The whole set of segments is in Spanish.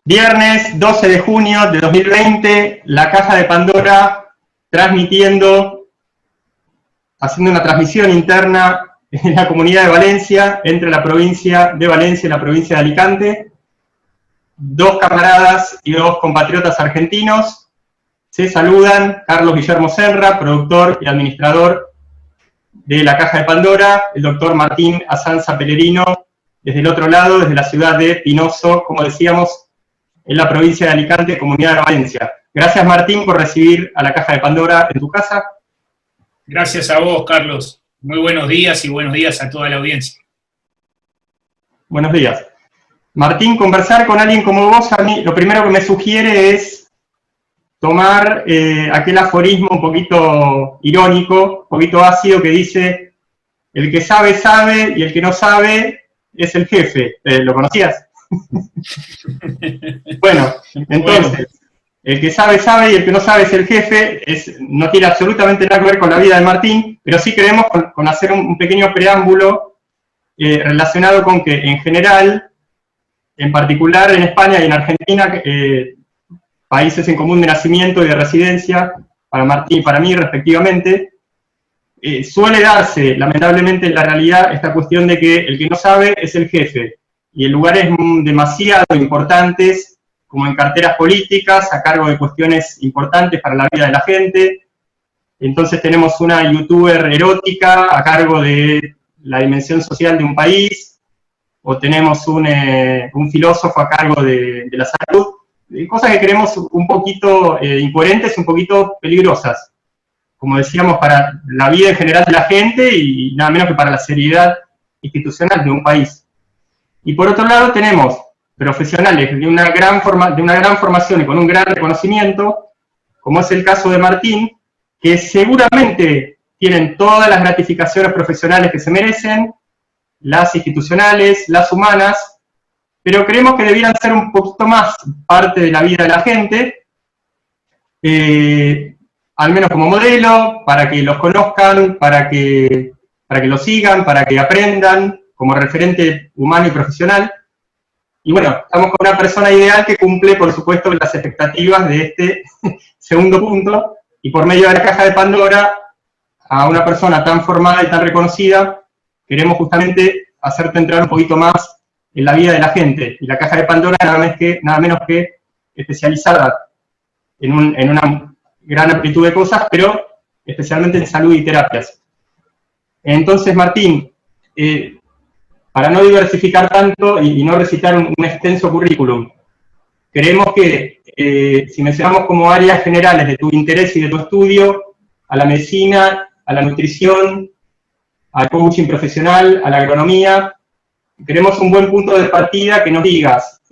Viernes 12 de junio de 2020, la Caja de Pandora transmitiendo, haciendo una transmisión interna en la Comunidad de Valencia, entre la provincia de Valencia y la provincia de Alicante. Dos camaradas y dos compatriotas argentinos se saludan. Carlos Guillermo Senra, productor y administrador de la Caja de Pandora, el doctor Martín Azanza Pelerino, desde el otro lado, desde la ciudad de Pinoso, como decíamos, en la provincia de Alicante, Comunidad de Valencia. Gracias, Martín, por recibir a la Caja de Pandora en tu casa. Gracias a vos, Carlos. Muy buenos días y buenos días a toda la audiencia. Buenos días. Martín, conversar con alguien como vos, a mí lo primero que me sugiere es tomar aquel aforismo un poquito irónico, un poquito ácido, que dice: el que sabe, sabe, y el que no sabe es el jefe. ¿Lo conocías? Bueno, entonces, el que sabe, sabe, y el que no sabe es el jefe. No tiene absolutamente nada que ver con la vida de Martín, pero sí queremos con hacer un pequeño preámbulo relacionado con que, en general, en particular en España y en Argentina, países en común de nacimiento y de residencia, para Martín y para mí respectivamente, suele darse, lamentablemente, en la realidad, esta cuestión de que el que no sabe es el jefe, y en lugares demasiado importantes, como en carteras políticas, a cargo de cuestiones importantes para la vida de la gente. Entonces tenemos una youtuber erótica a cargo de la dimensión social de un país, o tenemos un filósofo a cargo de la salud, cosas que creemos un poquito incoherentes, un poquito peligrosas, como decíamos, para la vida en general de la gente y nada menos que para la seriedad institucional de un país. Y por otro lado tenemos profesionales de una gran formación y con un gran reconocimiento, como es el caso de Martín, que seguramente tienen todas las gratificaciones profesionales que se merecen, las institucionales, las humanas, pero creemos que debieran ser un poquito más parte de la vida de la gente, al menos como modelo, para que los conozcan, para que los sigan, para que aprendan, como referente humano y profesional. Y bueno, estamos con una persona ideal que cumple, por supuesto, las expectativas de este segundo punto, y por medio de la Caja de Pandora, a una persona tan formada y tan reconocida, queremos justamente hacerte entrar un poquito más en la vida de la gente. Y la Caja de Pandora nada menos que especializada en una gran amplitud de cosas, pero especialmente en salud y terapias. Entonces, Martín, para no diversificar tanto y no recitar un extenso currículum, creemos que si mencionamos como áreas generales de tu interés y de tu estudio, a la medicina, a la nutrición, al coaching profesional, a la agronomía, queremos un buen punto de partida que nos digas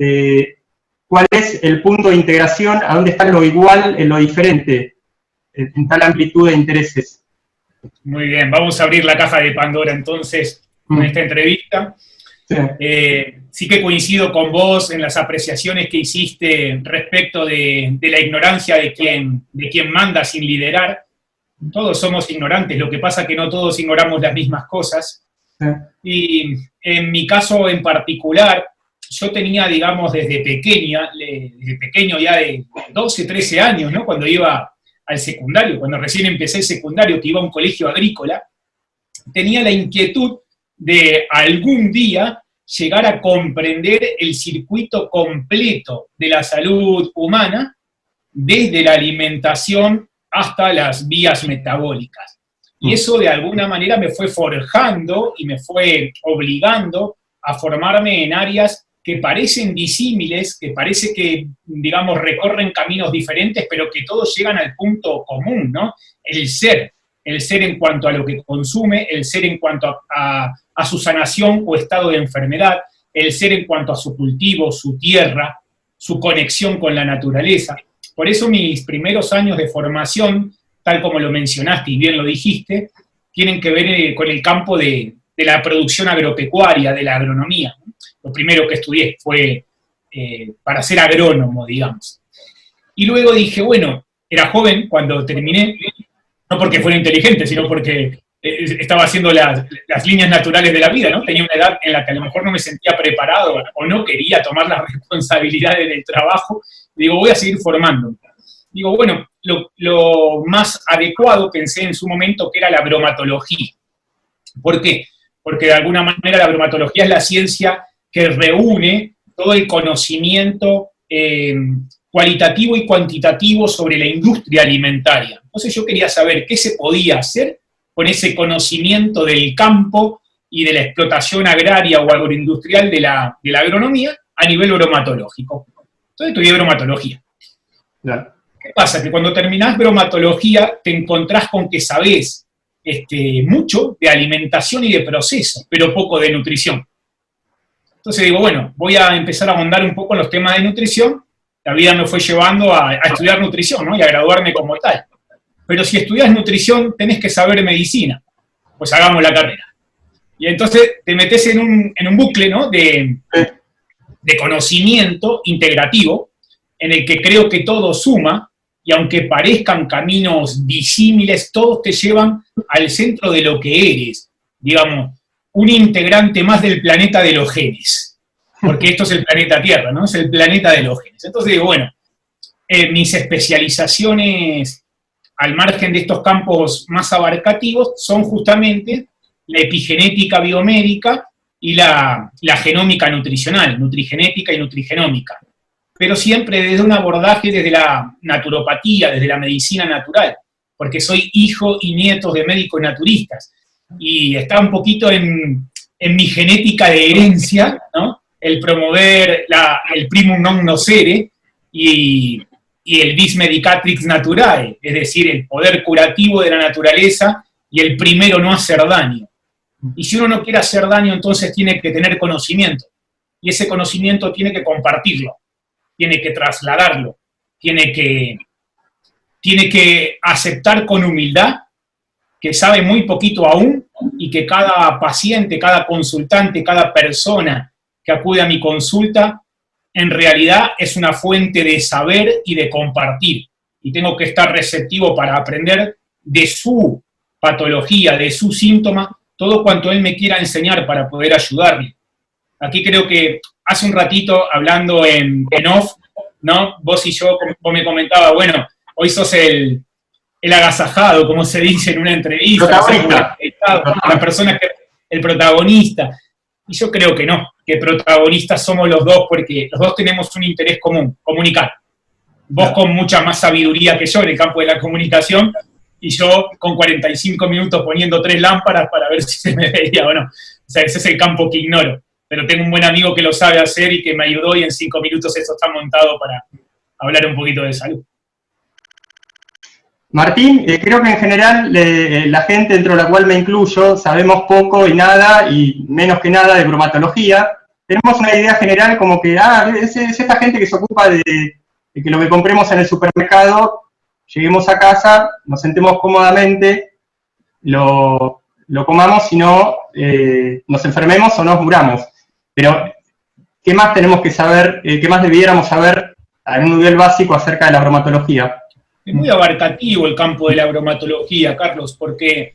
cuál es el punto de integración, a dónde está lo igual en lo diferente, en tal amplitud de intereses. Muy bien, vamos a abrir la Caja de Pandora entonces en esta entrevista. Sí. Sí que coincido con vos en las apreciaciones que hiciste respecto de la ignorancia de quien manda sin liderar. Todos somos ignorantes, lo que pasa es que no todos ignoramos las mismas cosas. Sí. Y en mi caso en particular, yo tenía, digamos, desde pequeño ya de 12, 13 años, ¿no? Cuando iba al secundario, cuando recién empecé el secundario, que iba a un colegio agrícola, tenía la inquietud de algún día llegar a comprender el circuito completo de la salud humana, desde la alimentación hasta las vías metabólicas. Y eso de alguna manera me fue forjando y me fue obligando a formarme en áreas que parecen disímiles, que parece que, digamos, recorren caminos diferentes, pero que todos llegan al punto común, ¿no? El ser en cuanto a lo que consume, el ser en cuanto a su sanación o estado de enfermedad, el ser en cuanto a su cultivo, su tierra, su conexión con la naturaleza. Por eso mis primeros años de formación, tal como lo mencionaste y bien lo dijiste, tienen que ver con el campo de la producción agropecuaria, de la agronomía. Lo primero que estudié fue para ser agrónomo, digamos. Y luego dije, bueno, era joven cuando terminé, no porque fuera inteligente, sino porque estaba haciendo las líneas naturales de la vida, ¿no? Tenía una edad en la que a lo mejor no me sentía preparado o no quería tomar las responsabilidades del trabajo. Digo, voy a seguir formando. Digo, bueno, lo más adecuado pensé en su momento que era la bromatología. ¿Por qué? Porque de alguna manera la bromatología es la ciencia que reúne todo el conocimiento cualitativo y cuantitativo sobre la industria alimentaria. Entonces yo quería saber qué se podía hacer con ese conocimiento del campo y de la explotación agraria o agroindustrial de la agronomía a nivel bromatológico. Entonces estudié bromatología. Claro. ¿Qué pasa? Que cuando terminás bromatología te encontrás con que sabés mucho de alimentación y de proceso, pero poco de nutrición. Entonces digo, bueno, voy a empezar a ahondar un poco en los temas de nutrición. La vida me fue llevando a estudiar nutrición, ¿no? Y a graduarme como tal. Pero si estudias nutrición, tenés que saber medicina. Pues hagamos la carrera. Y entonces te metes en un bucle, ¿no? de conocimiento integrativo, en el que creo que todo suma, y aunque parezcan caminos disímiles, todos te llevan al centro de lo que eres. Digamos, un integrante más del planeta de los genes. Porque esto es el planeta Tierra, ¿no? Es el planeta de los genes. Entonces digo, bueno, mis especializaciones al margen de estos campos más abarcativos son justamente la epigenética biomédica y la genómica nutricional, nutrigenética y nutrigenómica. Pero siempre desde un abordaje desde la naturopatía, desde la medicina natural, porque soy hijo y nieto de médicos naturistas. Y está un poquito en mi genética de herencia, ¿no? El promover el primum non nocere y el vis medicatrix naturae, es decir, el poder curativo de la naturaleza y el primero no hacer daño. Y si uno no quiere hacer daño, entonces tiene que tener conocimiento. Y ese conocimiento tiene que compartirlo, tiene que trasladarlo, tiene que aceptar con humildad que sabe muy poquito aún y que cada paciente, cada consultante, cada persona que acude a mi consulta, en realidad es una fuente de saber y de compartir. Y tengo que estar receptivo para aprender de su patología, de su síntoma, todo cuanto él me quiera enseñar para poder ayudarle. Aquí creo que hace un ratito, hablando en off, ¿no? Vos y yo, vos me comentabas, bueno, hoy sos el agasajado, como se dice en una entrevista, la persona que el protagonista. Y yo creo que no, que protagonistas somos los dos, porque los dos tenemos un interés común, comunicar. Vos con mucha más sabiduría que yo en el campo de la comunicación, y yo con 45 minutos poniendo 3 lámparas para ver si se me veía o no. O sea, ese es el campo que ignoro. Pero tengo un buen amigo que lo sabe hacer y que me ayudó, y en 5 minutos eso está montado para hablar un poquito de salud. Martín, creo que en general la gente, dentro de la cual me incluyo, sabemos poco y nada, y menos que nada de bromatología. Tenemos una idea general como que, es esta gente que se ocupa de que lo que compremos en el supermercado, lleguemos a casa, nos sentemos cómodamente, lo comamos y no nos enfermemos o nos muramos. Pero, ¿qué más tenemos que saber, qué más debiéramos saber a un nivel básico acerca de la bromatología? Es muy abarcativo el campo de la bromatología, Carlos, porque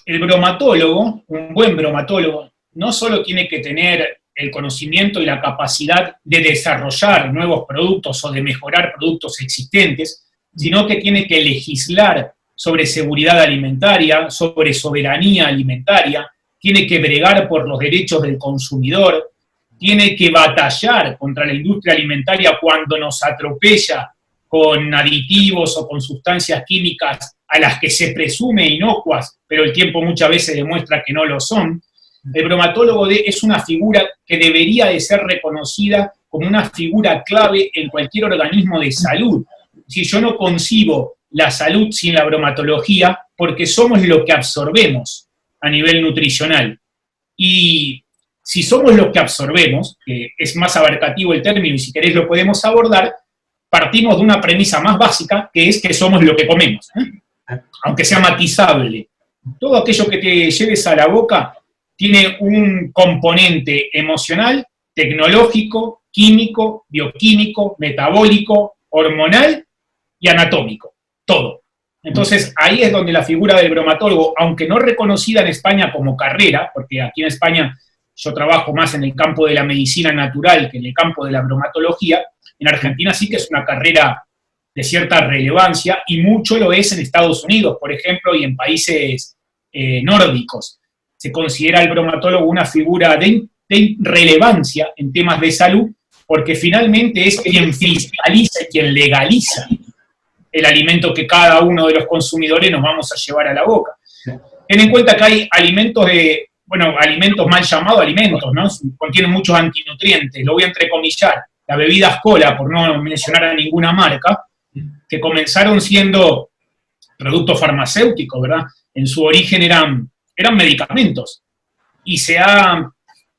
el bromatólogo, un buen bromatólogo, no solo tiene que tener el conocimiento y la capacidad de desarrollar nuevos productos o de mejorar productos existentes, sino que tiene que legislar sobre seguridad alimentaria, sobre soberanía alimentaria, tiene que bregar por los derechos del consumidor, tiene que batallar contra la industria alimentaria cuando nos atropella con aditivos o con sustancias químicas a las que se presume inocuas, pero el tiempo muchas veces demuestra que no lo son. El bromatólogo es una figura que debería de ser reconocida como una figura clave en cualquier organismo de salud. Si yo no concibo la salud sin la bromatología, porque somos lo que absorbemos a nivel nutricional. Y si somos lo que absorbemos, que es más abarcativo el término y si querés lo podemos abordar, partimos de una premisa más básica, que es que somos lo que comemos, aunque sea matizable. Todo aquello que te lleves a la boca tiene un componente emocional, tecnológico, químico, bioquímico, metabólico, hormonal y anatómico. Todo. Entonces, ahí es donde la figura del bromatólogo, aunque no reconocida en España como carrera, porque aquí en España yo trabajo más en el campo de la medicina natural que en el campo de la bromatología, en Argentina sí que es una carrera de cierta relevancia, y mucho lo es en Estados Unidos, por ejemplo, y en países nórdicos. Se considera el bromatólogo una figura de relevancia en temas de salud, porque finalmente es quien fiscaliza y quien legaliza el alimento que cada uno de los consumidores nos vamos a llevar a la boca. Ten en cuenta que hay alimentos alimentos mal llamados alimentos, ¿no? Contienen muchos antinutrientes, lo voy a entrecomillar. Las bebidas cola, por no mencionar a ninguna marca, que comenzaron siendo productos farmacéuticos, ¿verdad? En su origen eran medicamentos, y se ha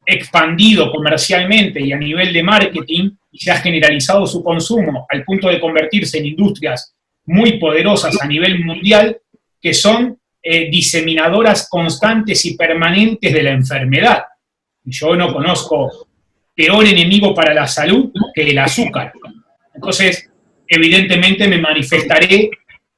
expandido comercialmente y a nivel de marketing, y se ha generalizado su consumo al punto de convertirse en industrias muy poderosas a nivel mundial, que son diseminadoras constantes y permanentes de la enfermedad. Yo no conozco peor enemigo para la salud que el azúcar. Entonces, evidentemente me manifestaré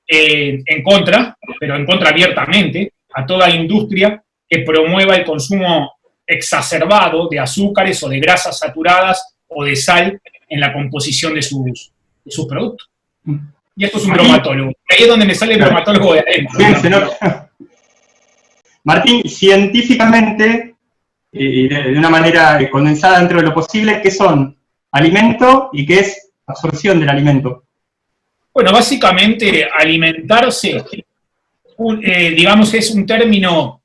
en contra, pero en contra abiertamente, a toda industria que promueva el consumo exacerbado de azúcares o de grasas saturadas o de sal en la composición de sus productos. Y esto es un bromatólogo. Ahí es donde me sale el bromatólogo de adentro. Martín, científicamente, de una manera condensada dentro de lo posible, ¿qué son alimento y qué es absorción del alimento? Bueno, básicamente alimentarse, digamos, es un término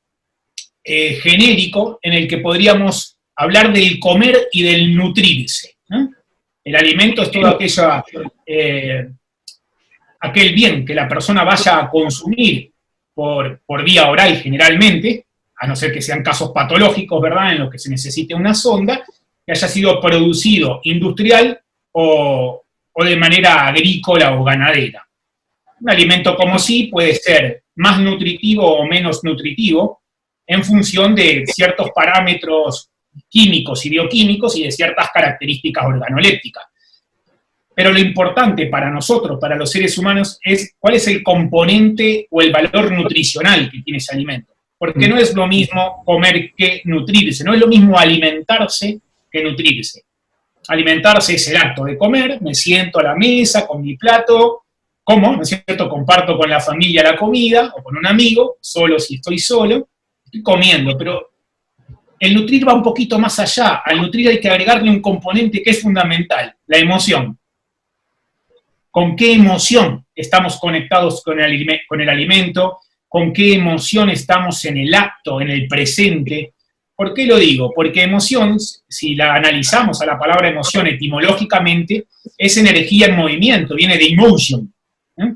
genérico en el que podríamos hablar del comer y del nutrirse, ¿no? El alimento es todo aquel bien que la persona vaya a consumir por vía oral generalmente, a no ser que sean casos patológicos, ¿verdad?, en los que se necesite una sonda, que haya sido producido industrial o de manera agrícola o ganadera. Un alimento como sí puede ser más nutritivo o menos nutritivo en función de ciertos parámetros químicos y bioquímicos y de ciertas características organolépticas. Pero lo importante para nosotros, para los seres humanos, es cuál es el componente o el valor nutricional que tiene ese alimento. Porque no es lo mismo comer que nutrirse, no es lo mismo alimentarse que nutrirse. Alimentarse es el acto de comer, me siento a la mesa con mi plato, como, ¿no es cierto?, comparto con la familia la comida, o con un amigo, solo si estoy solo, estoy comiendo, pero el nutrir va un poquito más allá. Al nutrir hay que agregarle un componente que es fundamental, la emoción. ¿Con qué emoción estamos conectados con el alimento? ¿Con qué emoción estamos en el acto, en el presente? ¿Por qué lo digo? Porque emoción, si la analizamos a la palabra emoción etimológicamente, es energía en movimiento, viene de emotion.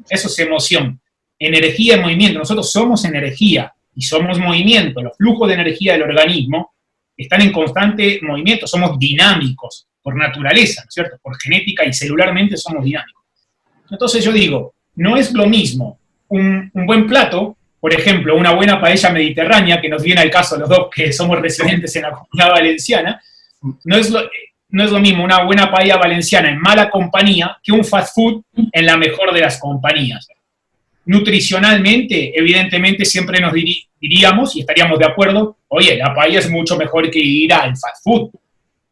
Eso es emoción. Energía en movimiento. Nosotros somos energía y somos movimiento. Los flujos de energía del organismo están en constante movimiento. Somos dinámicos por naturaleza, ¿no es cierto? Por genética y celularmente somos dinámicos. Entonces yo digo, no es lo mismo un buen plato, por ejemplo, una buena paella mediterránea, que nos viene al caso los dos que somos residentes en la Comunidad Valenciana, no es lo mismo una buena paella valenciana en mala compañía que un fast food en la mejor de las compañías. Nutricionalmente, evidentemente, siempre nos diríamos, y estaríamos de acuerdo, oye, la paella es mucho mejor que ir al fast food.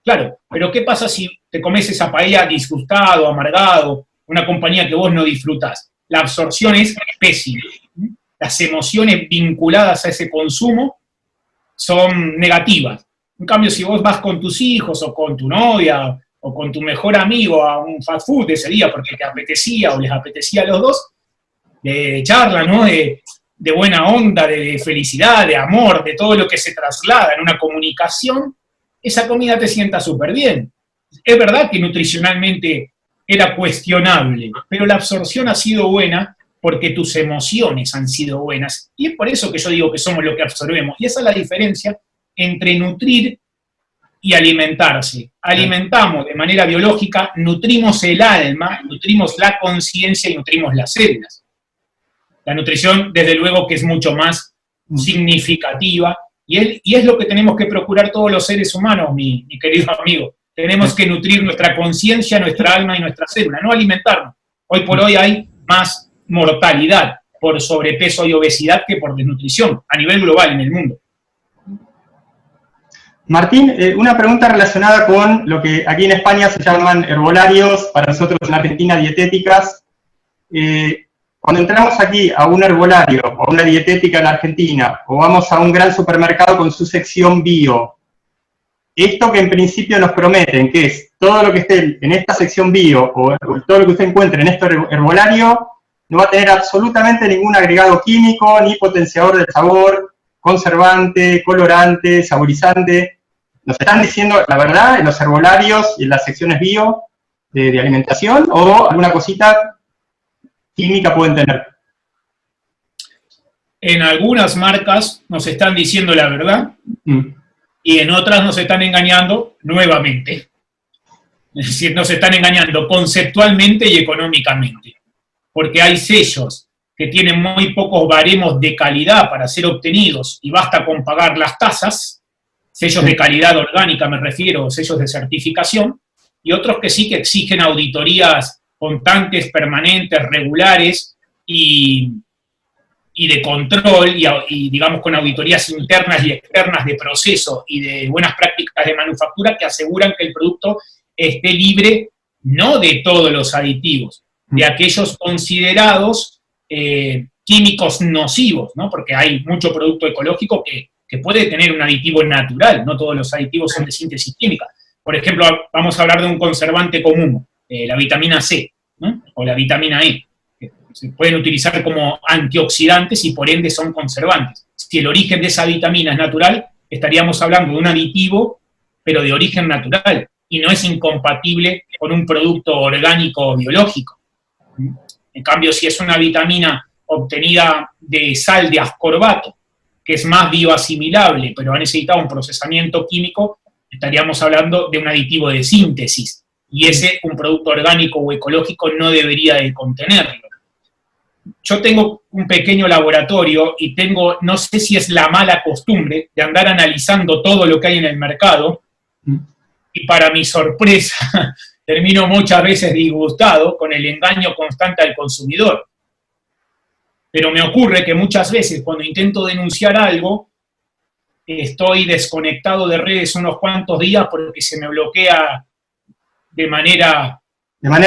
Claro, pero ¿qué pasa si te comes esa paella disgustado, amargado, una compañía que vos no disfrutás? La absorción es pésima. Las emociones vinculadas a ese consumo son negativas. En cambio, si vos vas con tus hijos o con tu novia o con tu mejor amigo a un fast food ese día porque te apetecía o les apetecía a los dos, de charla, ¿no?, de buena onda, de felicidad, de amor, de todo lo que se traslada en una comunicación, esa comida te sienta súper bien. Es verdad que nutricionalmente era cuestionable, pero la absorción ha sido buena porque tus emociones han sido buenas. Y es por eso que yo digo que somos lo que absorbemos. Y esa es la diferencia entre nutrir y alimentarse. Alimentamos de manera biológica, nutrimos el alma, nutrimos la conciencia y nutrimos las células. La nutrición, desde luego, que es mucho más significativa, y es lo que tenemos que procurar todos los seres humanos, mi querido amigo. Tenemos que nutrir nuestra conciencia, nuestra alma y nuestra célula, no alimentarnos. Hoy por hoy hay más mortalidad por sobrepeso y obesidad que por desnutrición, a nivel global en el mundo. Martín, una pregunta relacionada con lo que aquí en España se llaman herbolarios, para nosotros en Argentina dietéticas. Cuando entramos aquí a un herbolario o una dietética en Argentina, o vamos a un gran supermercado con su sección bio, esto que en principio nos prometen, que es todo lo que esté en esta sección bio, o todo lo que usted encuentre en este herbolario, no va a tener absolutamente ningún agregado químico, ni potenciador del sabor, conservante, colorante, saborizante. ¿Nos están diciendo la verdad en los herbolarios y en las secciones bio de alimentación, o alguna cosita química pueden tener? En algunas marcas nos están diciendo la verdad, y en otras nos están engañando nuevamente. Es decir, nos están engañando conceptualmente y económicamente, porque hay sellos que tienen muy pocos baremos de calidad para ser obtenidos, y basta con pagar las tasas, sellos de calidad orgánica me refiero, sellos de certificación, y otros que sí que exigen auditorías constantes, permanentes, regulares y de control, y digamos con auditorías internas y externas de proceso y de buenas prácticas de manufactura que aseguran que el producto esté libre no de todos los aditivos, de aquellos considerados químicos nocivos, ¿no? Porque hay mucho producto ecológico que puede tener un aditivo natural, no todos los aditivos son de síntesis química. Por ejemplo, vamos a hablar de un conservante común, la vitamina C, ¿no? O la vitamina E, que se pueden utilizar como antioxidantes y por ende son conservantes. Si el origen de esa vitamina es natural, estaríamos hablando de un aditivo, pero de origen natural, y no es incompatible con un producto orgánico o biológico. En cambio, si es una vitamina obtenida de sal de ascorbato, que es más bioasimilable, pero ha necesitado un procesamiento químico, estaríamos hablando de un aditivo de síntesis, y ese, un producto orgánico o ecológico, no debería de contenerlo. Yo tengo un pequeño laboratorio y tengo, no sé si es la mala costumbre, de andar analizando todo lo que hay en el mercado, y para mi sorpresa, termino muchas veces disgustado con el engaño constante al consumidor. Pero me ocurre que muchas veces cuando intento denunciar algo, estoy desconectado de redes unos cuantos días porque se me bloquea de manera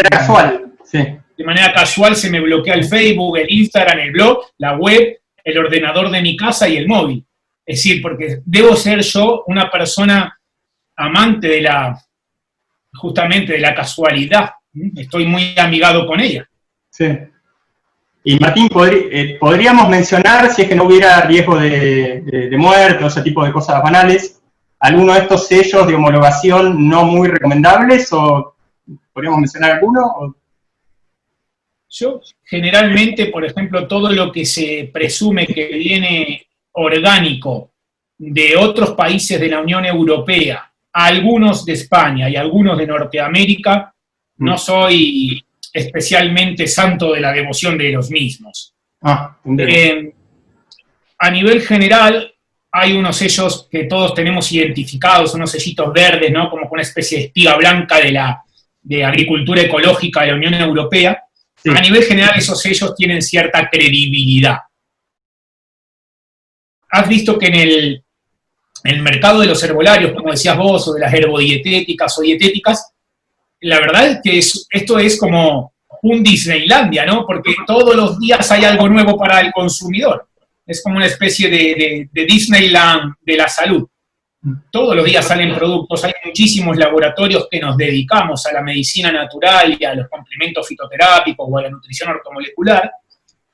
casual, sí. De manera casual se me bloquea el Facebook, el Instagram, el blog, la web, el ordenador de mi casa y el móvil. Es decir, porque debo ser yo una persona amante justamente de la casualidad. Estoy muy amigado con ella. Sí. Y Martín, podríamos mencionar, si es que no hubiera riesgo de muerte o ese tipo de cosas banales, alguno de estos sellos de homologación no muy recomendables, o podríamos mencionar alguno? Yo generalmente, por ejemplo, todo lo que se presume que viene orgánico de otros países de la Unión Europea, algunos de España y algunos de Norteamérica, no soy especialmente santo de la devoción de los mismos. A nivel general, hay unos sellos que todos tenemos identificados, unos sellitos verdes, ¿no? Como una especie de espiga blanca de agricultura ecológica de la Unión Europea. Sí. A nivel general, esos sellos tienen cierta credibilidad. Has visto que en el mercado de los herbolarios, como decías vos, o de las herbodietéticas o dietéticas, la verdad es que esto es como un Disneylandia, ¿no? Porque todos los días hay algo nuevo para el consumidor. Es como una especie de Disneyland de la salud. Todos los días salen productos, hay muchísimos laboratorios que nos dedicamos a la medicina natural y a los complementos fitoterápicos o a la nutrición ortomolecular.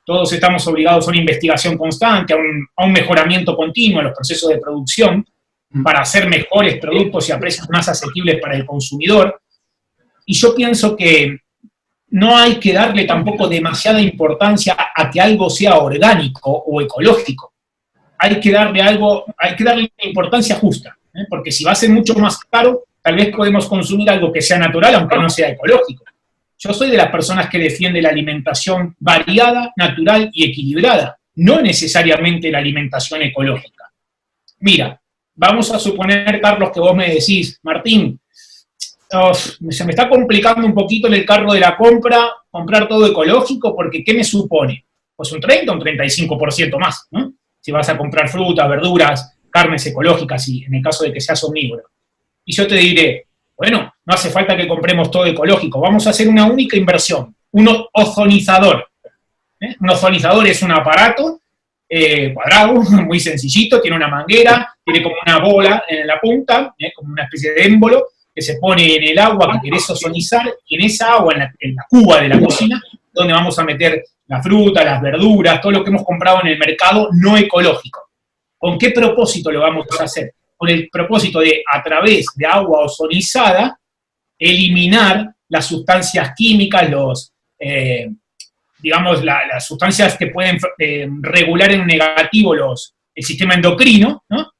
Todos estamos obligados a una investigación constante, a un mejoramiento continuo en los procesos de producción para hacer mejores productos y a precios más asequibles para el consumidor. Y yo pienso que no hay que darle tampoco demasiada importancia a que algo sea orgánico o ecológico. Hay que darle importancia justa, porque si va a ser mucho más caro, tal vez podemos consumir algo que sea natural, aunque no sea ecológico. Yo soy de las personas que defiende la alimentación variada, natural y equilibrada, no necesariamente la alimentación ecológica. Mira, vamos a suponer, Carlos, que vos me decís, Martín, se me está complicando un poquito en el carro de la comprar todo ecológico, porque ¿qué me supone? pues un 30 o un 35% más, ¿no? Si vas a comprar frutas, verduras, carnes ecológicas, y en el caso de que seas omnívoro. Y yo te diré, bueno, no hace falta que compremos todo ecológico, vamos a hacer una única inversión, un ozonizador. Un ozonizador es un aparato cuadrado, muy sencillito, tiene una manguera, tiene como una bola en la punta, como una especie de émbolo, que se pone en el agua que querés ozonizar, y en esa agua, en la cuba de la cocina, donde vamos a meter la fruta, las verduras, todo lo que hemos comprado en el mercado no ecológico. ¿Con qué propósito lo vamos a hacer? Con el propósito de, a través de agua ozonizada, eliminar las sustancias químicas, digamos, las sustancias que pueden regular en negativo el sistema endocrino, ¿no?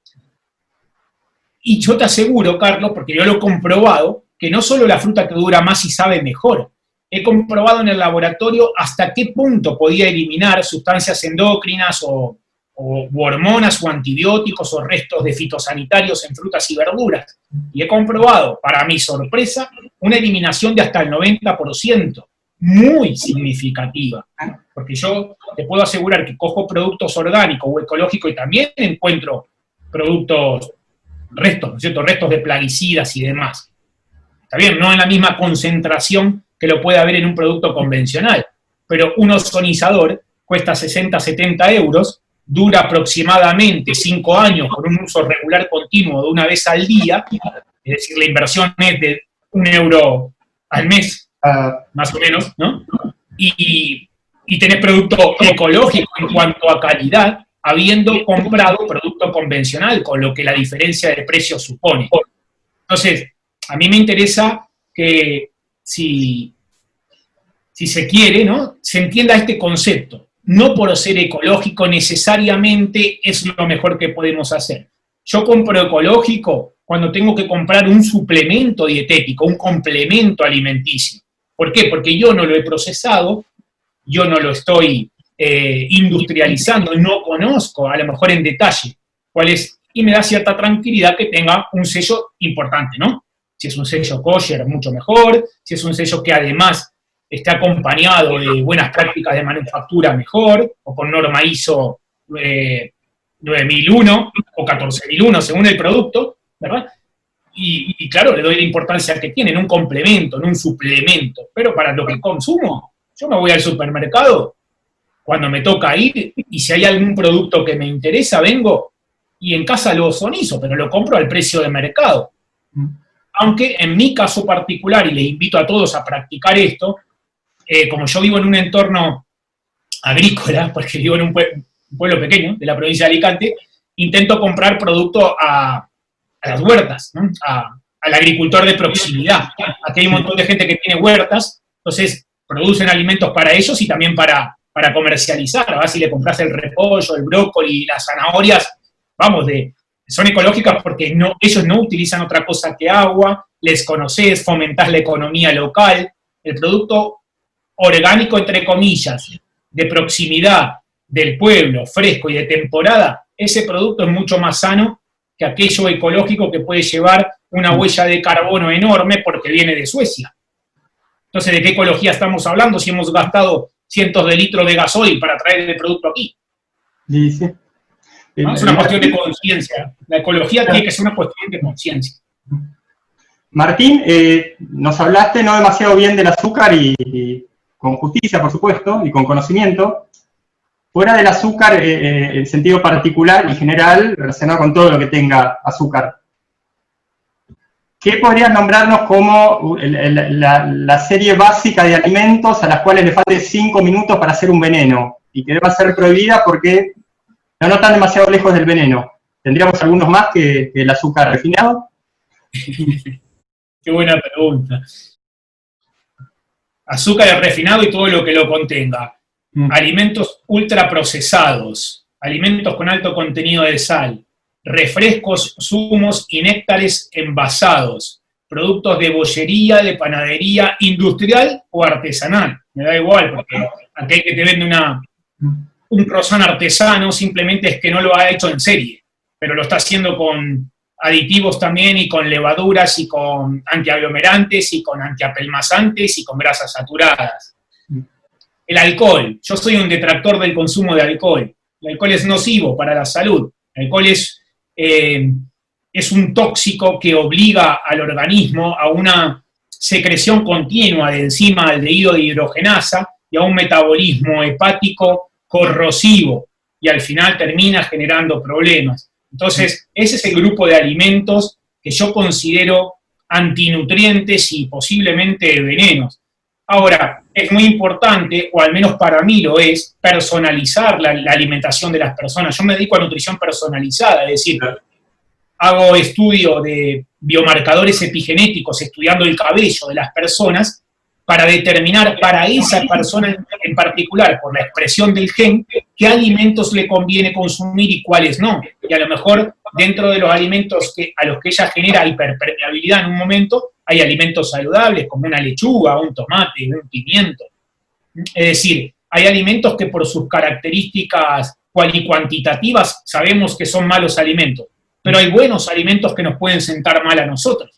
Y yo te aseguro, Carlos, porque yo lo he comprobado, que no solo la fruta que dura más y sabe mejor, he comprobado en el laboratorio hasta qué punto podía eliminar sustancias endócrinas o hormonas o antibióticos o restos de fitosanitarios en frutas y verduras. Y he comprobado, para mi sorpresa, una eliminación de hasta el 90%, muy significativa. Porque yo te puedo asegurar que cojo productos orgánicos o ecológicos y también encuentro productos, restos, ¿no es cierto?, restos de plaguicidas y demás. Está bien, no en la misma concentración que lo puede haber en un producto convencional, pero un ozonizador cuesta 60, 70 euros, dura aproximadamente 5 años con un uso regular continuo de una vez al día, es decir, la inversión es de €1 al mes, más o menos, ¿no? Y tenés producto ecológico en cuanto a calidad, habiendo comprado producto convencional, con lo que la diferencia de precio supone. Entonces, a mí me interesa que si se quiere, ¿no?, se entienda este concepto. No por ser ecológico necesariamente es lo mejor que podemos hacer. Yo compro ecológico cuando tengo que comprar un suplemento dietético, un complemento alimenticio. ¿Por qué? Porque yo no lo he procesado, yo no lo estoy industrializando, no conozco a lo mejor en detalle cuál es, y me da cierta tranquilidad que tenga un sello importante, ¿no? Si es un sello kosher, mucho mejor. Si es un sello que además esté acompañado de buenas prácticas de manufactura, mejor, o con norma ISO 9001 o 14001, según el producto, ¿verdad? Y claro, le doy la importancia que tiene, en un complemento, en un suplemento. Pero para lo que consumo, yo me voy al supermercado cuando me toca ir, y si hay algún producto que me interesa, vengo y en casa lo ozonizo, pero lo compro al precio de mercado. Aunque en mi caso particular, y les invito a todos a practicar esto, como yo vivo en un entorno agrícola, porque vivo en un pueblo pequeño de la provincia de Alicante, intento comprar producto a las huertas, ¿no?, al agricultor de proximidad. Aquí hay un montón de gente que tiene huertas, entonces producen alimentos para ellos y también para comercializar. Ahora, si le compras el repollo, el brócoli, las zanahorias, vamos, son ecológicas porque ellos no utilizan otra cosa que agua, les conocés, fomentás la economía local. El producto orgánico, entre comillas, de proximidad, del pueblo, fresco y de temporada, ese producto es mucho más sano que aquello ecológico que puede llevar una huella de carbono enorme porque viene de Suecia. Entonces, ¿de qué ecología estamos hablando si hemos gastado cientos de litros de gasoil para traer el producto aquí? Sí. ¿No? Es una cuestión de conciencia. La ecología tiene que ser una cuestión de conciencia. Martín, nos hablaste no demasiado bien del azúcar y con justicia, por supuesto, y con conocimiento. Fuera del azúcar, en sentido particular y general, relacionado con todo lo que tenga azúcar, ¿qué podrías nombrarnos como la serie básica de alimentos a las cuales le falte 5 minutos para hacer un veneno y que deba ser prohibida porque no están demasiado lejos del veneno? ¿Tendríamos algunos más que el azúcar refinado? Qué buena pregunta. Azúcar refinado y todo lo que lo contenga. Alimentos ultraprocesados, alimentos con alto contenido de sal, refrescos, zumos y néctares envasados, productos de bollería, de panadería, industrial o artesanal. Me da igual, porque aquel que te vende un croissant artesano simplemente es que no lo ha hecho en serie, pero lo está haciendo con aditivos también, y con levaduras, y con antiaglomerantes, y con antiapelmazantes, y con grasas saturadas. El alcohol. Yo soy un detractor del consumo de alcohol. El alcohol es nocivo para la salud. El alcohol es un tóxico que obliga al organismo a una secreción continua de enzima aldehído de hidrogenasa y a un metabolismo hepático corrosivo, y al final termina generando problemas. Entonces, ese es el grupo de alimentos que yo considero antinutrientes y posiblemente venenos. Ahora, es muy importante, o al menos para mí lo es, personalizar la alimentación de las personas. Yo me dedico a nutrición personalizada, es decir, hago estudio de biomarcadores epigenéticos, estudiando el cabello de las personas, para determinar para esa persona en particular, por la expresión del gen, qué alimentos le conviene consumir y cuáles no. Y a lo mejor dentro de los alimentos a los que ella genera hiperpermeabilidad en un momento, hay alimentos saludables como una lechuga, un tomate, un pimiento. Es decir, hay alimentos que por sus características cuantitativas sabemos que son malos alimentos, pero hay buenos alimentos que nos pueden sentar mal a nosotros.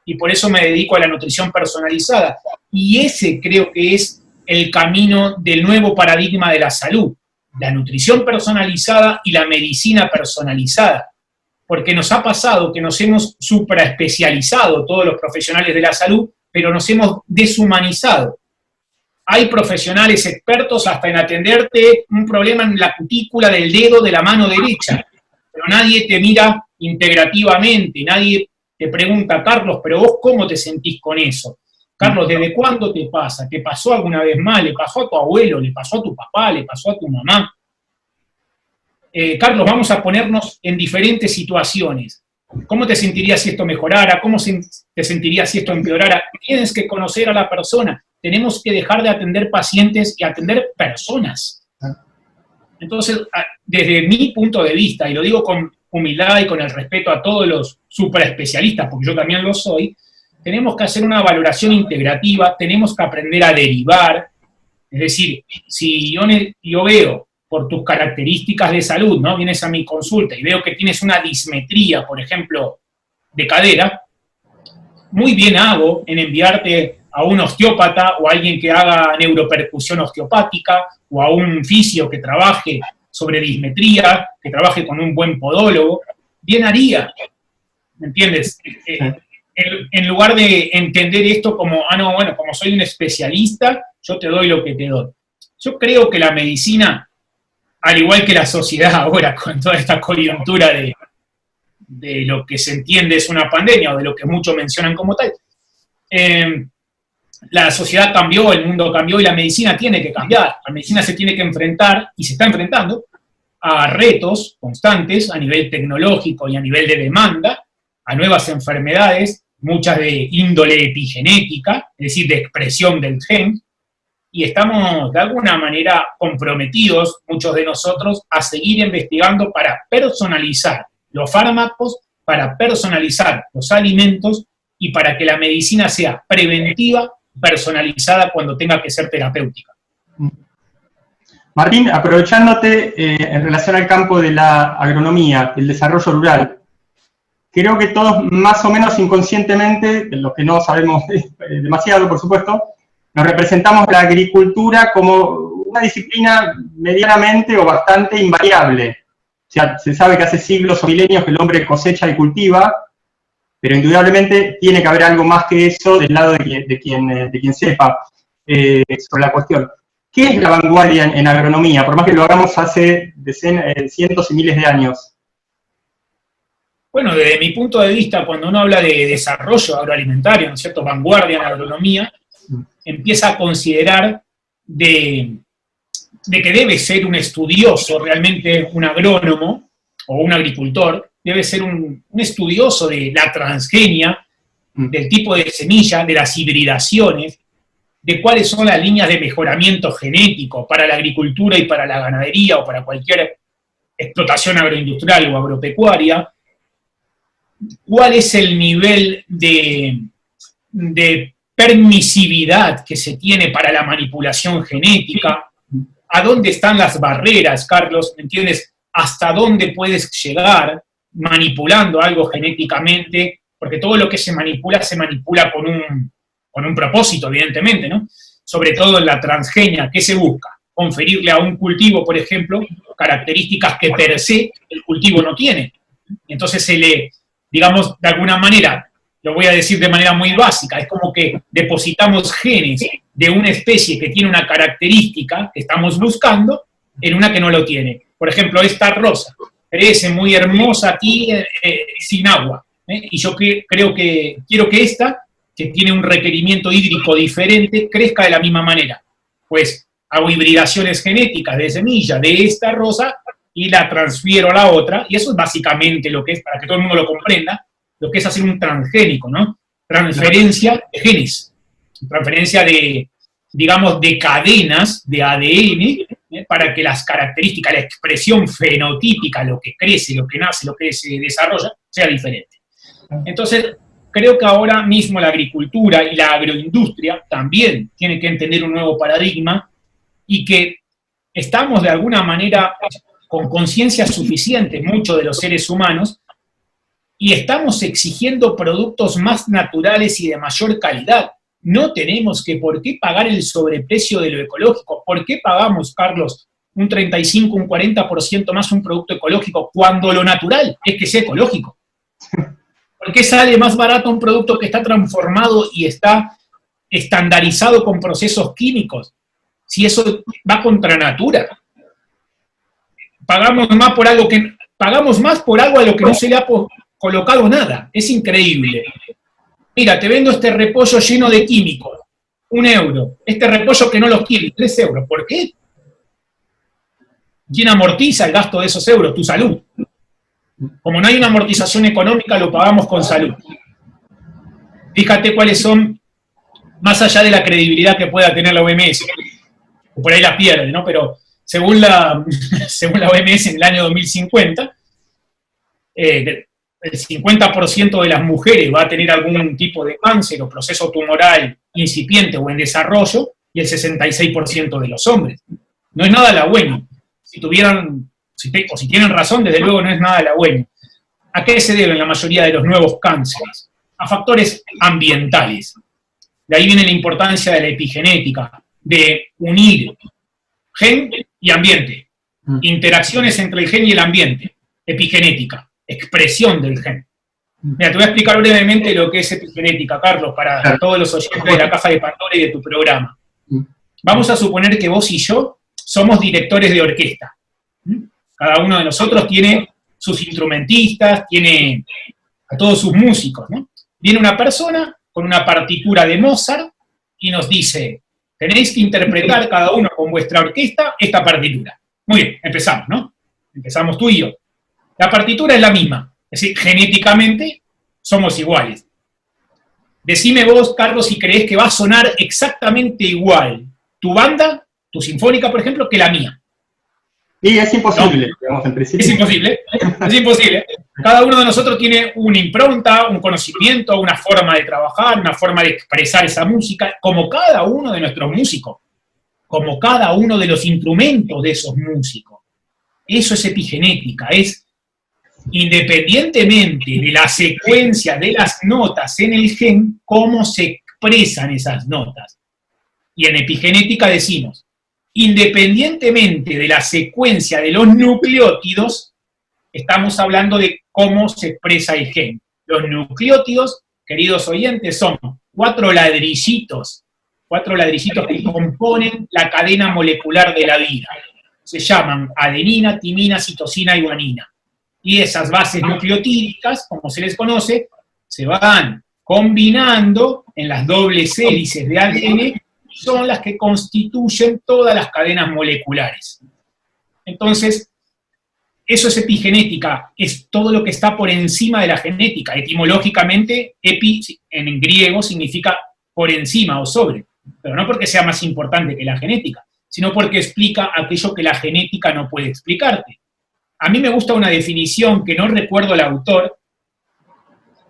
Y por eso me dedico a la nutrición personalizada. Y ese creo que es el camino del nuevo paradigma de la salud, la nutrición personalizada y la medicina personalizada. Porque nos ha pasado que nos hemos supraespecializado todos los profesionales de la salud, pero nos hemos deshumanizado. Hay profesionales expertos hasta en atenderte un problema en la cutícula del dedo de la mano derecha, pero nadie te mira integrativamente, nadie te pregunta, Carlos, pero vos ¿cómo te sentís con eso? Carlos, ¿desde cuándo te pasa? ¿Te pasó alguna vez más? ¿Le pasó a tu abuelo? ¿Le pasó a tu papá? ¿Le pasó a tu mamá? Carlos, vamos a ponernos en diferentes situaciones. ¿Cómo te sentirías si esto mejorara? ¿Cómo te sentirías si esto empeorara? Tienes que conocer a la persona. Tenemos que dejar de atender pacientes y atender personas. Entonces, desde mi punto de vista, y lo digo con humildad y con el respeto a todos los superespecialistas, porque yo también lo soy, tenemos que hacer una valoración integrativa, tenemos que aprender a derivar. Es decir, si yo veo por tus características de salud, ¿no? Vienes a mi consulta y veo que tienes una dismetría, por ejemplo, de cadera, muy bien hago en enviarte a un osteópata o a alguien que haga neuropercusión osteopática o a un fisio que trabaje sobre dismetría, que trabaje con un buen podólogo. Bien haría, ¿me entiendes? En lugar de entender esto como, no, bueno, como soy un especialista, yo te doy lo que te doy. Yo creo que la medicina, al igual que la sociedad ahora, con toda esta coyuntura de lo que se entiende es una pandemia, o de lo que muchos mencionan como tal, la sociedad cambió, el mundo cambió y la medicina tiene que cambiar. La medicina se tiene que enfrentar, y se está enfrentando, a retos constantes a nivel tecnológico y a nivel de demanda, a nuevas enfermedades, muchas de índole epigenética, es decir, de expresión del gen, y estamos de alguna manera comprometidos, muchos de nosotros, a seguir investigando para personalizar los fármacos, para personalizar los alimentos y para que la medicina sea preventiva, personalizada cuando tenga que ser terapéutica. Martín, aprovechándote en relación al campo de la agronomía, el desarrollo rural, creo que todos más o menos inconscientemente, de los que no sabemos demasiado, por supuesto, nos representamos la agricultura como una disciplina medianamente o bastante invariable. O sea, se sabe que hace siglos o milenios que el hombre cosecha y cultiva, pero indudablemente tiene que haber algo más que eso del lado de quien sepa sobre la cuestión. ¿Qué es la vanguardia en agronomía? Por más que lo hagamos hace cientos y miles de años. Bueno, desde mi punto de vista, cuando uno habla de desarrollo agroalimentario, ¿no es cierto?, vanguardia en agronomía, empieza a considerar de que debe ser un estudioso, realmente un agrónomo o un agricultor, debe ser un estudioso de la transgenia, del tipo de semilla, de las hibridaciones, de cuáles son las líneas de mejoramiento genético para la agricultura y para la ganadería o para cualquier explotación agroindustrial o agropecuaria, cuál es el nivel de permisividad que se tiene para la manipulación genética, a dónde están las barreras, Carlos, ¿me entiendes? Hasta dónde puedes llegar manipulando algo genéticamente, porque todo lo que se manipula con un propósito, evidentemente, ¿no? sobre todo en la transgenia, ¿qué se busca? Conferirle a un cultivo, por ejemplo, características que per se el cultivo no tiene. Entonces se le, digamos, de alguna manera, lo voy a decir de manera muy básica, es como que depositamos genes de una especie que tiene una característica que estamos buscando en una que no lo tiene. Por ejemplo, esta rosa crece muy hermosa aquí sin agua, y yo quiero que esta, que tiene un requerimiento hídrico diferente, crezca de la misma manera. Pues hago hibridaciones genéticas de semilla de esta rosa y la transfiero a la otra, y eso es básicamente lo que es, para que todo el mundo lo comprenda, lo que es hacer un transgénico, ¿no? Transferencia de genes, transferencia de, digamos, de cadenas de ADN, para que las características, la expresión fenotípica, lo que crece, lo que nace, lo que se desarrolla, sea diferente. Entonces, creo que ahora mismo la agricultura y la agroindustria también tienen que entender un nuevo paradigma y que estamos de alguna manera con conciencia suficiente, muchos de los seres humanos, y estamos exigiendo productos más naturales y de mayor calidad. No tenemos que por qué pagar el sobreprecio de lo ecológico. ¿Por qué pagamos, Carlos, un 35, un 40% más un producto ecológico cuando lo natural es que sea ecológico? ¿Por qué sale más barato un producto que está transformado y está estandarizado con procesos químicos? Si eso va contra natura. Pagamos más por algo a lo que no se le ha colocado nada. Es increíble. Mira, te vendo este repollo lleno de químicos, 1 euro. Este repollo que no los quiere, 3 euros. ¿Por qué? ¿Quién amortiza el gasto de esos euros? Tu salud. Como no hay una amortización económica, lo pagamos con salud. Fíjate cuáles son, más allá de la credibilidad que pueda tener la OMS, por ahí la pierde, ¿no? Pero según la OMS en el año 2050, el 50% de las mujeres va a tener algún tipo de cáncer o proceso tumoral incipiente o en desarrollo, y el 66% de los hombres. No es nada halagüeño. Si tienen razón, desde luego no es nada halagüeño. ¿A qué se deben la mayoría de los nuevos cánceres? A factores ambientales. De ahí viene la importancia de la epigenética, de unir gen y ambiente. Interacciones entre el gen y el ambiente. Epigenética. Expresión del gen. Mira, te voy a explicar brevemente lo que es epigenética, Carlos, para todos los oyentes de la Caja de Pandora y de tu programa. Vamos a suponer que vos y yo somos directores de orquesta. Cada uno de nosotros tiene sus instrumentistas, tiene a todos sus músicos, ¿no? Viene una persona con una partitura de Mozart y nos dice, tenéis que interpretar cada uno con vuestra orquesta esta partitura. Muy bien, empezamos, ¿no? Empezamos tú y yo. La partitura es la misma, es decir, genéticamente somos iguales. Decime vos, Carlos, si creés que va a sonar exactamente igual tu banda, tu sinfónica, por ejemplo, que la mía. Y es imposible, ¿no? Digamos, en principio. Es imposible. Cada uno de nosotros tiene una impronta, un conocimiento, una forma de trabajar, una forma de expresar esa música, como cada uno de nuestros músicos, como cada uno de los instrumentos de esos músicos. Eso es epigenética, es independientemente de la secuencia de las notas en el gen, cómo se expresan esas notas. Y en epigenética decimos, independientemente de la secuencia de los nucleótidos, estamos hablando de cómo se expresa el gen. Los nucleótidos, queridos oyentes, son 4 ladrillitos que componen la cadena molecular de la vida. Se llaman adenina, timina, citosina y guanina. Y esas bases nucleotídicas, como se les conoce, se van combinando en las dobles hélices de ADN, son las que constituyen todas las cadenas moleculares. Entonces, eso es epigenética, es todo lo que está por encima de la genética. Etimológicamente, epi en griego significa por encima o sobre, pero no porque sea más importante que la genética, sino porque explica aquello que la genética no puede explicarte. A mí me gusta una definición que no recuerdo el autor,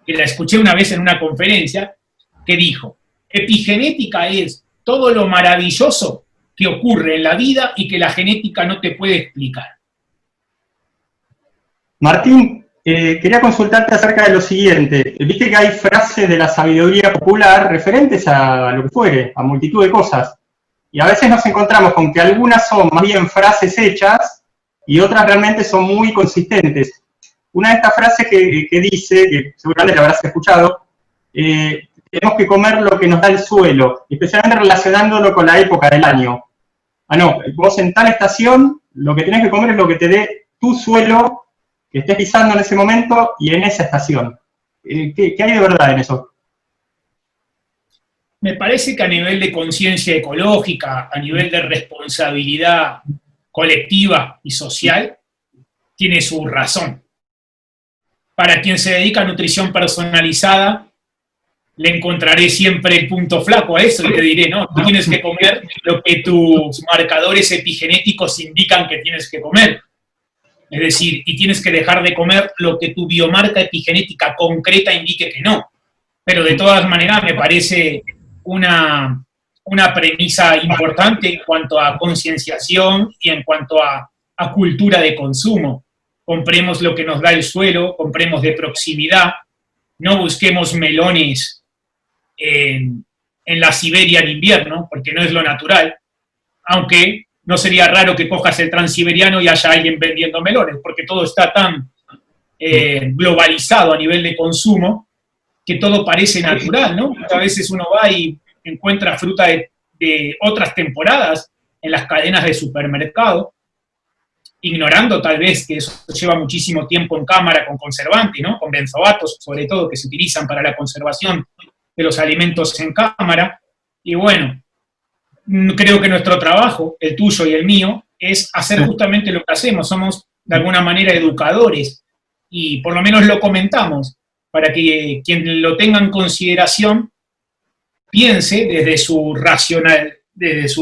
que la escuché una vez en una conferencia, que dijo, epigenética es todo lo maravilloso que ocurre en la vida y que la genética no te puede explicar. Martín, quería consultarte acerca de lo siguiente. Viste que hay frases de la sabiduría popular referentes a lo que fuere, a multitud de cosas. Y a veces nos encontramos con que algunas son más bien frases hechas y otras realmente son muy consistentes. Una de estas frases que dice, que seguramente la habrás escuchado, tenemos que comer lo que nos da el suelo, especialmente relacionándolo con la época del año. No, vos en tal estación, lo que tenés que comer es lo que te dé tu suelo que estés pisando en ese momento y en esa estación. ¿Qué hay de verdad en eso? Me parece que a nivel de conciencia ecológica, a nivel de responsabilidad colectiva y social, tiene su razón. Para quien se dedica a nutrición personalizada, le encontraré siempre el punto flaco a eso y te diré, no, tú tienes que comer lo que tus marcadores epigenéticos indican que tienes que comer. Es decir, y tienes que dejar de comer lo que tu biomarca epigenética concreta indique que no. Pero de todas maneras me parece una premisa importante en cuanto a concienciación y en cuanto a cultura de consumo. Compremos lo que nos da el suelo, compremos de proximidad, no busquemos melones en la Siberia en invierno, porque no es lo natural, aunque no sería raro que cojas el transiberiano y haya alguien vendiendo melones, porque todo está tan globalizado a nivel de consumo que todo parece natural, ¿no? A veces uno va y encuentra fruta de otras temporadas en las cadenas de supermercado, ignorando tal vez que eso lleva muchísimo tiempo en cámara con conservantes, ¿no? Con benzoatos, sobre todo, que se utilizan para la conservación de los alimentos en cámara. Y bueno, creo que nuestro trabajo, el tuyo y el mío, es hacer justamente lo que hacemos. Somos, de alguna manera, educadores, y por lo menos lo comentamos, para que quien lo tenga en consideración piense desde su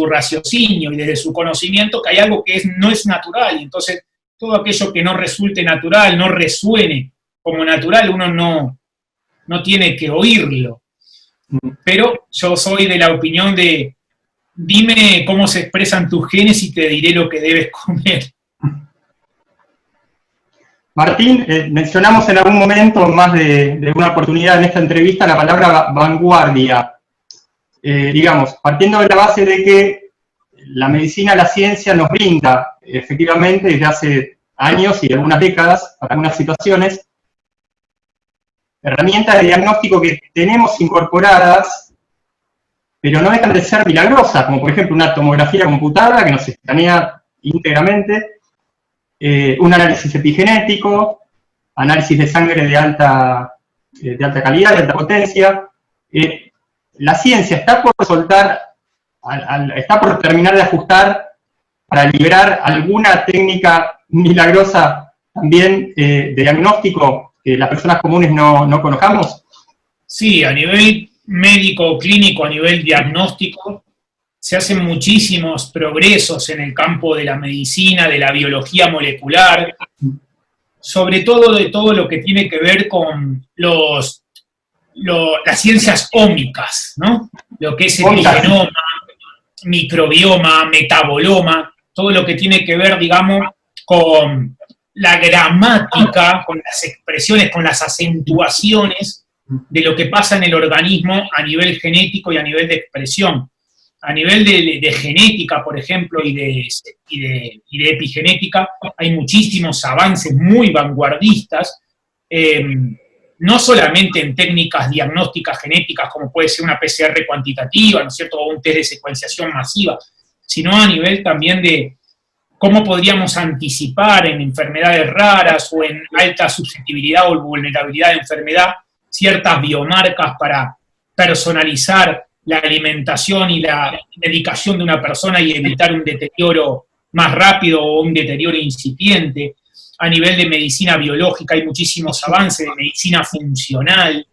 raciocinio y desde su conocimiento que hay algo que no es natural, y entonces todo aquello que no resulte natural, no resuene como natural, uno no tiene que oírlo. Pero yo soy de la opinión de, dime cómo se expresan tus genes y te diré lo que debes comer. Martín, mencionamos en algún momento, más de una oportunidad en esta entrevista, la palabra vanguardia. Digamos, partiendo de la base de que la medicina, la ciencia nos brinda, efectivamente, desde hace años y algunas décadas, para algunas situaciones, herramientas de diagnóstico que tenemos incorporadas, pero no dejan de ser milagrosas, como por ejemplo una tomografía computada que nos escanea íntegramente, un análisis epigenético, análisis de sangre de alta calidad, de alta potencia. La ciencia está por soltar, está por terminar de ajustar para liberar alguna técnica milagrosa también de diagnóstico que las personas comunes no conozcamos. Sí, a nivel médico, clínico, a nivel diagnóstico, se hacen muchísimos progresos en el campo de la medicina, de la biología molecular, sobre todo de todo lo que tiene que ver con las ciencias ómicas, ¿no? Lo que es epigenoma, microbioma, metaboloma, todo lo que tiene que ver, digamos, con la gramática, con las expresiones, con las acentuaciones de lo que pasa en el organismo a nivel genético y a nivel de expresión. A nivel de genética, por ejemplo, y de epigenética, hay muchísimos avances muy vanguardistas, no solamente en técnicas diagnósticas genéticas, como puede ser una PCR cuantitativa, ¿no es cierto?, o un test de secuenciación masiva, sino a nivel también de cómo podríamos anticipar en enfermedades raras o en alta susceptibilidad o vulnerabilidad de enfermedad ciertas biomarcas para personalizar la alimentación y la medicación de una persona y evitar un deterioro más rápido o un deterioro incipiente. A nivel de medicina biológica hay muchísimos avances, de medicina funcional.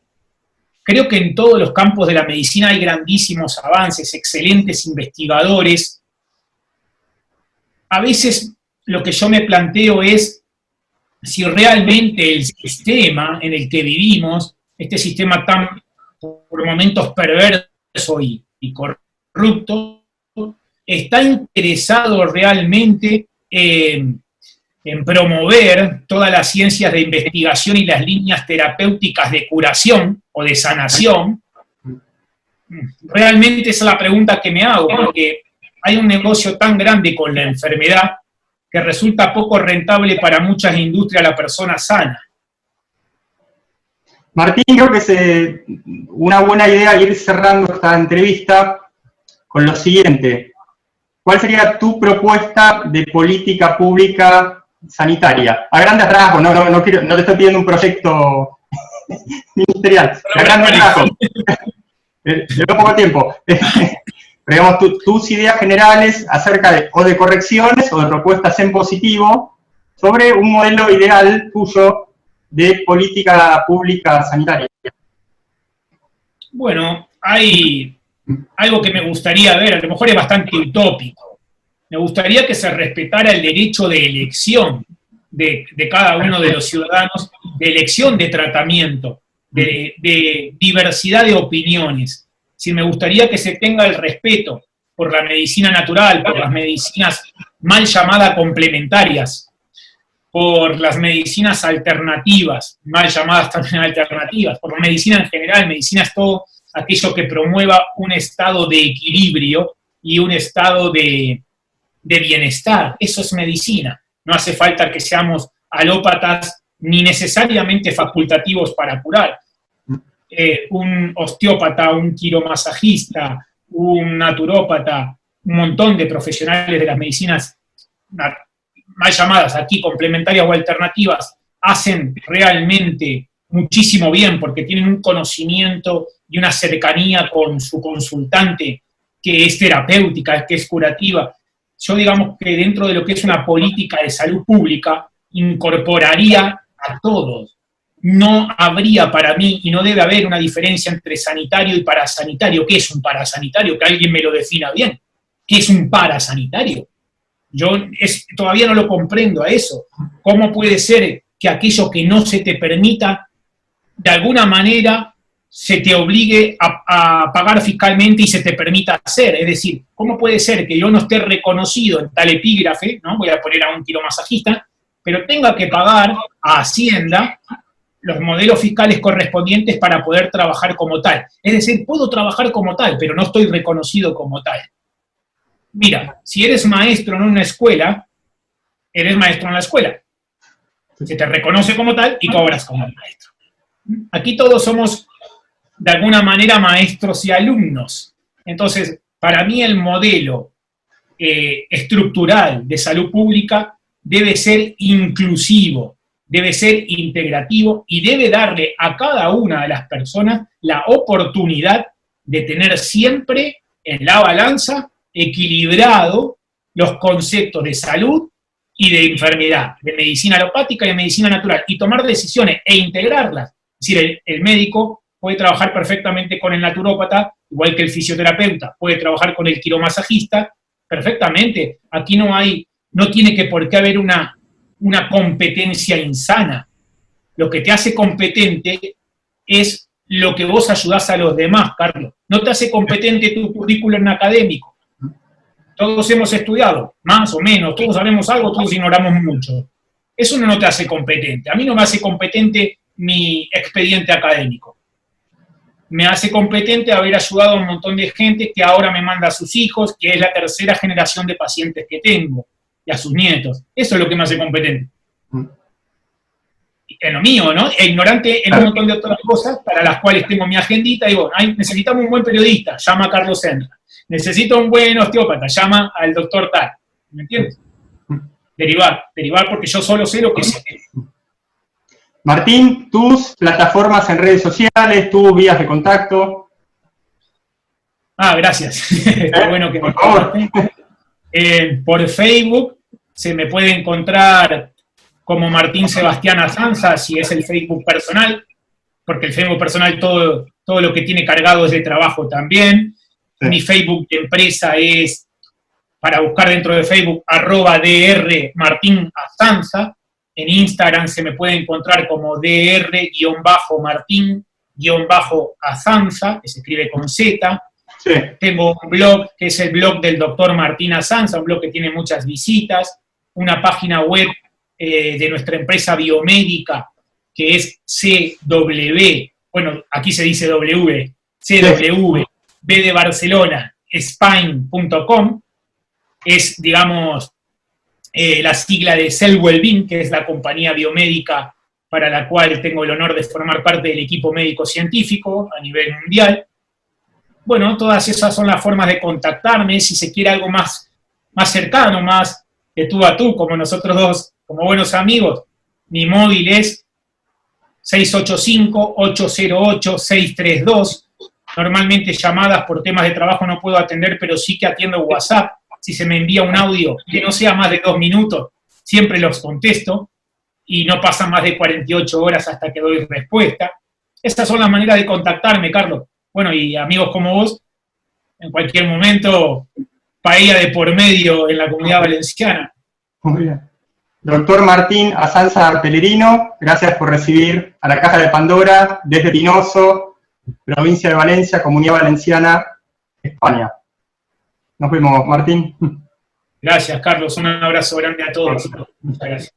Creo que en todos los campos de la medicina hay grandísimos avances, excelentes investigadores. A veces lo que yo me planteo es si realmente el sistema en el que vivimos, este sistema tan por momentos perverso y corrupto, está interesado realmente en promover todas las ciencias de investigación y las líneas terapéuticas de curación o de sanación. Realmente esa es la pregunta que me hago, porque hay un negocio tan grande con la enfermedad que resulta poco rentable para muchas industrias la persona sana. Martín, creo que es una buena idea ir cerrando esta entrevista con lo siguiente. ¿Cuál sería tu propuesta de política pública sanitaria? A grandes rasgos, no te estoy pidiendo un proyecto ministerial. A grandes rasgos. Llevo poco tiempo. Pero digamos, tus ideas generales acerca de correcciones o de propuestas en positivo sobre un modelo ideal tuyo de política pública sanitaria. Bueno, hay algo que me gustaría ver, a lo mejor es bastante utópico. Me gustaría que se respetara el derecho de elección de cada uno de los ciudadanos, de elección de tratamiento, de diversidad de opiniones. Si me gustaría que se tenga el respeto por la medicina natural, por las medicinas mal llamadas complementarias, por las medicinas alternativas, mal llamadas también alternativas, por la medicina en general. Medicina es todo aquello que promueva un estado de equilibrio y un estado de bienestar. Eso es medicina. No hace falta que seamos alópatas ni necesariamente facultativos para curar. Un osteópata, un quiromasajista, un naturópata, un montón de profesionales de las medicinas mal llamadas aquí complementarias o alternativas, hacen realmente muchísimo bien porque tienen un conocimiento y una cercanía con su consultante que es terapéutica, que es curativa. Yo digamos que dentro de lo que es una política de salud pública, incorporaría a todos. No habría para mí, y no debe haber una diferencia entre sanitario y parasanitario. ¿Qué es un parasanitario? Que alguien me lo defina bien. ¿Qué es un parasanitario? Yo todavía no lo comprendo a eso. ¿Cómo puede ser que aquello que no se te permita, de alguna manera, se te obligue a pagar fiscalmente y se te permita hacer? Es decir, ¿cómo puede ser que yo no esté reconocido en tal epígrafe, ¿no? Voy a poner a un quiromasajista, pero tenga que pagar a Hacienda los modelos fiscales correspondientes para poder trabajar como tal? Es decir, puedo trabajar como tal, pero no estoy reconocido como tal. Mira, si eres maestro en una escuela, eres maestro en la escuela. Se te reconoce como tal y cobras como maestro. Aquí todos somos, de alguna manera, maestros y alumnos. Entonces, para mí el modelo estructural de salud pública debe ser inclusivo, debe ser integrativo y debe darle a cada una de las personas la oportunidad de tener siempre en la balanza equilibrado los conceptos de salud y de enfermedad, de medicina alopática y de medicina natural, y tomar decisiones e integrarlas. Es decir, el médico puede trabajar perfectamente con el naturópata, igual que el fisioterapeuta, puede trabajar con el quiromasajista perfectamente. Aquí no tiene que por qué haber una competencia insana. Lo que te hace competente es lo que vos ayudás a los demás, Carlos. No te hace competente tu currículum académico. Todos hemos estudiado, más o menos, todos sabemos algo, todos ignoramos mucho. Eso no te hace competente. A mí no me hace competente mi expediente académico. Me hace competente haber ayudado a un montón de gente que ahora me manda a sus hijos, que es la tercera generación de pacientes que tengo, y a sus nietos. Eso es lo que me hace competente. En lo mío, ¿no? E ignorante en un montón de otras cosas para las cuales tengo mi agendita. Digo, necesitamos un buen periodista, llama a Carlos Senra. Necesito un buen osteópata, llama al doctor tal. ¿Me entiendes? Derivar porque yo solo sé lo que sé. Martín, tus plataformas en redes sociales, tus vías de contacto. Gracias. Está bueno que me comparten. Por Facebook se me puede encontrar como Martín Sebastián Azanza, si es el Facebook personal, porque el Facebook personal todo lo que tiene cargado es de trabajo también. Sí. Mi Facebook de empresa es, para buscar dentro de Facebook, @dr Martín Azanza. En Instagram se me puede encontrar como dr-martín-azanza, que se escribe con Z. Sí. Tengo un blog, que es el blog del doctor Martín Azanza, un blog que tiene muchas visitas, una página web de nuestra empresa biomédica, que es CW, bueno, aquí se dice W, CW, B de Barcelona, Spine.com, es, digamos, la sigla de Cell Wellbeing, que es la compañía biomédica para la cual tengo el honor de formar parte del equipo médico-científico a nivel mundial. Bueno, todas esas son las formas de contactarme. Si se quiere algo más cercano, más de tú a tú, como nosotros dos, como buenos amigos, mi móvil es 685-808-632. Normalmente llamadas por temas de trabajo no puedo atender, pero sí que atiendo WhatsApp. Si se me envía un audio que no sea más de 2 minutos, siempre los contesto y no pasan más de 48 horas hasta que doy respuesta. Estas son las maneras de contactarme, Carlos. Bueno, y amigos como vos, en cualquier momento, paella de por medio en la Comunidad Valenciana. Muy bien. Doctor Martín Azanza Pellerino, gracias por recibir a la Caja de Pandora desde Pinoso, provincia de Valencia, Comunidad Valenciana, España. Nos vemos, Martín. Gracias, Carlos. Un abrazo grande a todos. Muchas gracias.